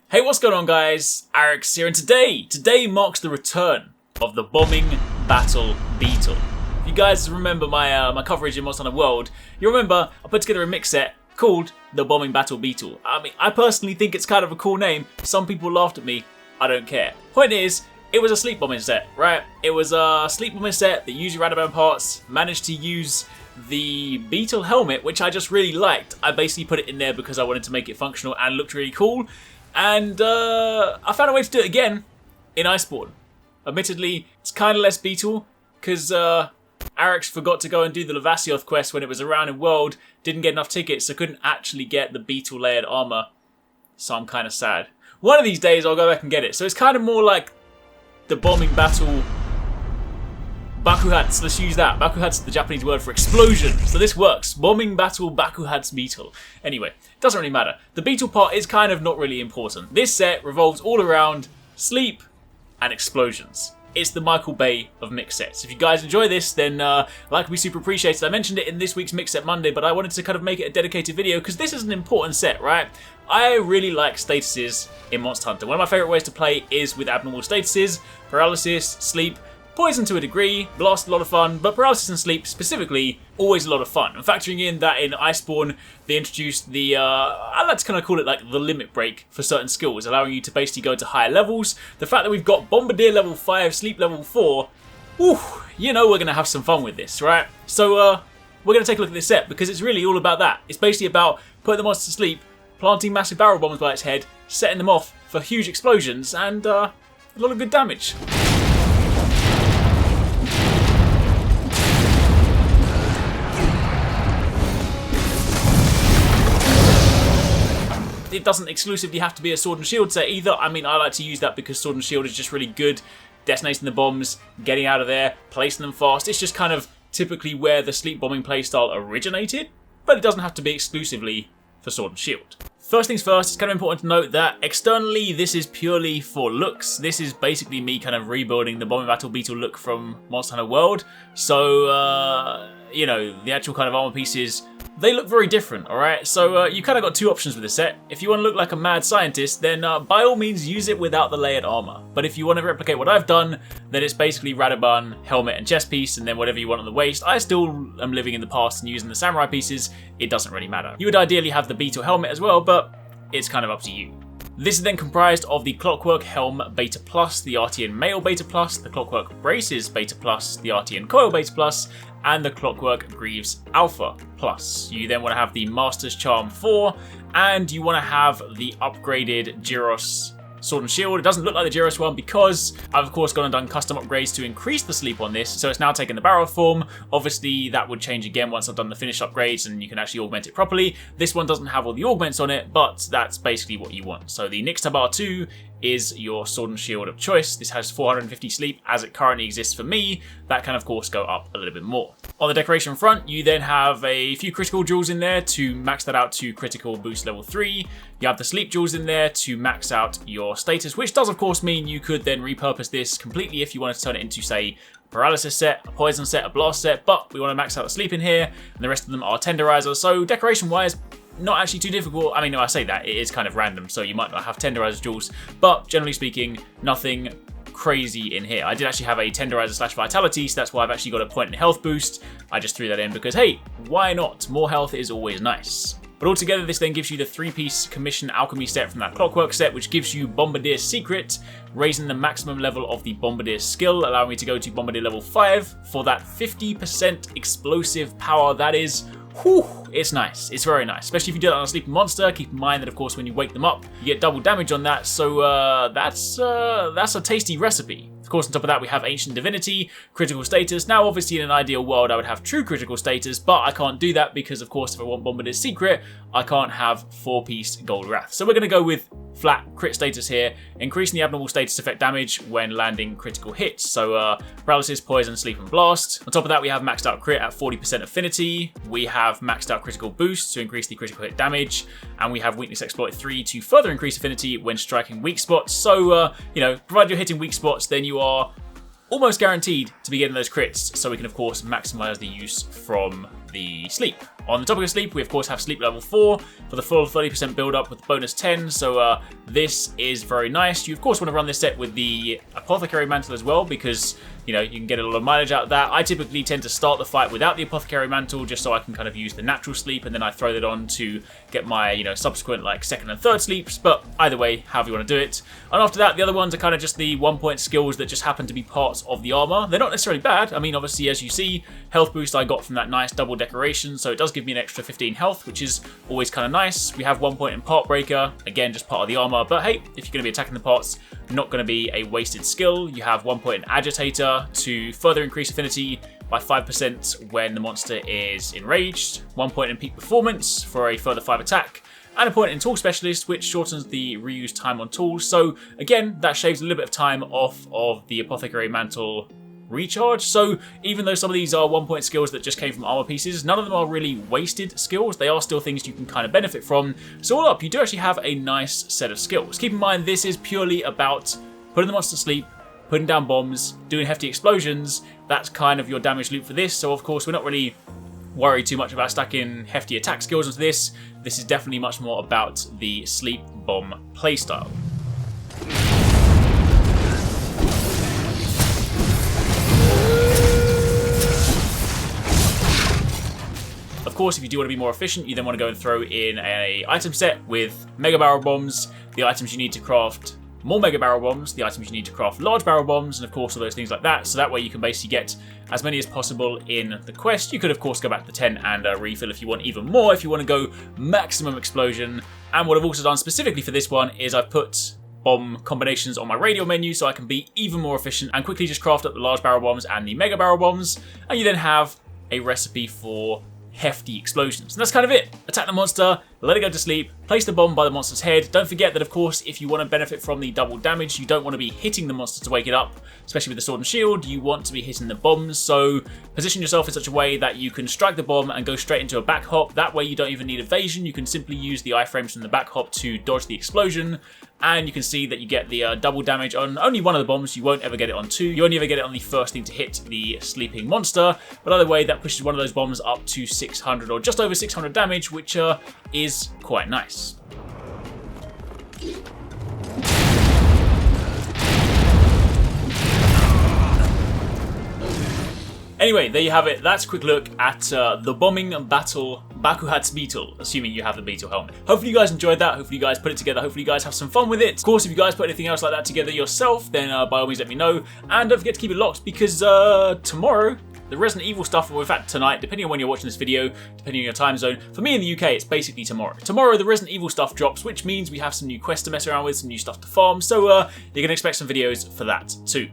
Hey, what's going on guys? Arekkz here, and today marks the return of the Bombing Battle Beetle. If you guys remember my coverage in Monster Hunter World, you remember I put together a mix set called the Bombing Battle Beetle. I mean, I personally think it's kind of a cool name. Some people laughed at me. I don't care. Point is, it was a sleep bombing set, right? It was a sleep bombing set that used your Radaban parts, managed to use the Beetle helmet, which I just really liked. I basically put it in there because I wanted to make it functional and looked really cool. And I found a way to do it again in Iceborne. Admittedly, it's kind of less Beetle, because Arekkz forgot to go and do the Levasioth quest when it was around in World, didn't get enough tickets, so couldn't actually get the Beetle layered armor. So I'm kind of sad. One of these days I'll go back and get it. So it's kind of more like the Bombing Battle Bakuhatsu. Let's use that. Bakuhatsu is the Japanese word for explosion. So this works. Bombing Battle Bakuhatsu Beetle. Anyway, it doesn't really matter. The Beetle part is kind of not really important. This set revolves all around sleep and explosions. It's the Michael Bay of mix sets. If you guys enjoy this, then like would be super appreciated. I mentioned it in this week's Mix Set Monday, but I wanted to kind of make it a dedicated video because this is an important set, right? I really like statuses in Monster Hunter. One of my favourite ways to play is with abnormal statuses, paralysis, sleep, poison to a degree, blast a lot of fun, but paralysis and sleep specifically, always a lot of fun. And factoring in that in Iceborne, they introduced the, I like to kind of call it like the limit break for certain skills, allowing you to basically go to higher levels. The fact that we've got Bombardier level 5, sleep level 4, whew, you know we're going to have some fun with this, right? So we're going to take a look at this set because it's really all about that. It's basically about putting the monster to sleep, planting massive barrel bombs by its head, setting them off for huge explosions, and a lot of good damage. It doesn't exclusively have to be a sword and shield set either. I mean, I like to use that because sword and shield is just really good. Detonating the bombs, getting out of there, placing them fast. It's just kind of typically where the sleep bombing playstyle originated, but it doesn't have to be exclusively for sword and shield. First things first, it's kind of important to note that externally this is purely for looks. This is basically me kind of rebuilding the Bombing Battle Beetle look from Monster Hunter World. So, you know, the actual kind of armor pieces, they look very different, alright? So you kind of got two options with this set. If you want to look like a mad scientist, then by all means use it without the layered armor. But if you want to replicate what I've done, then it's basically Radaban, helmet and chest piece, and then whatever you want on the waist. I still am living in the past and using the samurai pieces. It doesn't really matter. You would ideally have the Beetle helmet as well, but it's kind of up to you. This is then comprised of the Clockwork Helm Beta Plus, the Artian Mail Beta Plus, the Clockwork Braces Beta Plus, the Artian Coil Beta Plus, and the Clockwork Greaves Alpha Plus. You then want to have the Master's Charm 4, and you want to have the upgraded Gyros Sword and Shield. It doesn't look like the Gyros one because I've of course gone and done custom upgrades to increase the sleep on this, so it's now taken the barrel form. Obviously that would change again once I've done the finished upgrades and you can actually augment it properly. This one doesn't have all the augments on it, but that's basically what you want. So the Nixtabar 2 is your sword and shield of choice. This has 450 sleep as it currently exists for me. That can of course go up a little bit more. On the decoration front, you then have a few critical jewels in there to max that out to critical boost level 3. You have the sleep jewels in there to max out your status, which does of course mean you could then repurpose this completely if you wanted to turn it into, say, a paralysis set, a poison set, a blast set, but we want to max out the sleep in here, and the rest of them are tenderizer. So decoration wise, not actually too difficult. I mean, no, I say that, it is kind of random, so you might not have tenderizer jewels, but generally speaking, nothing crazy in here. I did actually have a tenderizer slash vitality, so that's why I've actually got a point in health boost. I just threw that in because, hey, why not? More health is always nice. But altogether, this then gives you the 3-piece Commission Alchemy set from that Clockwork set, which gives you Bombardier's Secret, raising the maximum level of the Bombardier skill, allowing me to go to Bombardier level 5 for that 50% explosive power. That is, whew, it's nice. It's very nice, especially if you do it on a sleeping monster. Keep in mind that, of course, when you wake them up, you get double damage on that, so that's a tasty recipe. Of course, on top of that, we have Ancient Divinity, Critical Status. Now, obviously, in an ideal world, I would have true Critical Status, but I can't do that because, of course, if I want Bombardier's Secret, I can't have 4-piece Gold Wrath. So we're going to go with flat crit status here, increasing the abnormal status effect damage when landing critical hits. So paralysis, poison, sleep, and blast. On top of that, we have maxed out crit at 40% affinity. We have maxed out critical boost to increase the critical hit damage, and we have weakness exploit 3 to further increase affinity when striking weak spots. So you know, provided you're hitting weak spots, then you are almost guaranteed to be getting those crits, so we can of course maximize the use from the sleep. On the topic of sleep, we of course have sleep level 4 for the full 30% build up with bonus 10, so this is very nice. You of course want to run this set with the Apothecary Mantle as well, because you know, you can get a lot of mileage out of that. I typically tend to start the fight without the Apothecary Mantle just so I can kind of use the natural sleep, and then I throw that on to get my, you know, subsequent like second and third sleeps, but either way, however you want to do it. And after that, the other ones are kind of just the 1-point skills that just happen to be parts of the armor. They're not necessarily bad. I mean, obviously, as you see, health boost I got from that nice double decoration, so it does give me an extra 15 health, which is always kind of nice. We have 1 point in Part Breaker, again, just part of the armor, but hey, if you're going to be attacking the parts, not going to be a wasted skill. You have 1 point in Agitator to further increase affinity by 5% when the monster is enraged, 1 point in Peak Performance for a further 5 attack, and a point in Tool Specialist, which shortens the reuse time on tools. So again, that shaves a little bit of time off of the Apothecary Mantle recharge. So even though some of these are 1 point skills that just came from armor pieces, none of them are really wasted skills. They are still things you can kind of benefit from. So all up, you do actually have a nice set of skills. Keep in mind, this is purely about putting the monster to sleep, putting down bombs, doing hefty explosions. That's kind of your damage loop for this. So of course, we're not really worried too much about stacking hefty attack skills into this. This is definitely much more about the sleep bomb playstyle. Of course, if you do want to be more efficient, you then want to go and throw in an item set with Mega Barrel Bombs, the items you need to craft more Mega Barrel Bombs, the items you need to craft Large Barrel Bombs, and of course all those things like that. So that way you can basically get as many as possible in the quest. You could of course go back to the 10 and refill if you want even more, if you want to go maximum explosion. And what I've also done specifically for this one is I've put bomb combinations on my radial menu so I can be even more efficient and quickly just craft up the Large Barrel Bombs and the Mega Barrel Bombs. And you then have a recipe for hefty explosions. And that's kind of it. Attack the monster, let it go to sleep, place the bomb by the monster's head. Don't forget that, of course, if you want to benefit from the double damage, you don't want to be hitting the monster to wake it up, especially with the sword and shield. You want to be hitting the bombs, so position yourself in such a way that you can strike the bomb and go straight into a back hop. That way you don't even need evasion. You can simply use the iframes from the back hop to dodge the explosion, and you can see that you get the double damage on only one of the bombs. You won't ever get it on 2. You only ever get it on the first thing to hit the sleeping monster, but either way, that pushes one of those bombs up to 600 or just over 600 damage, which is quite nice. Anyway, there you have it. That's a quick look at the Bombing Battle Beetle, assuming you have the Beetle helmet. Hopefully you guys enjoyed that. Hopefully you guys put it together. Hopefully you guys have some fun with it. Of course, if you guys put anything else like that together yourself, then by all means let me know. And don't forget to keep it locked, because tomorrow, the Resident Evil stuff, or in fact tonight, depending on when you're watching this video, depending on your time zone. For me in the UK, it's basically tomorrow. Tomorrow, the Resident Evil stuff drops, which means we have some new quests to mess around with, some new stuff to farm. So you're going to expect some videos for that too.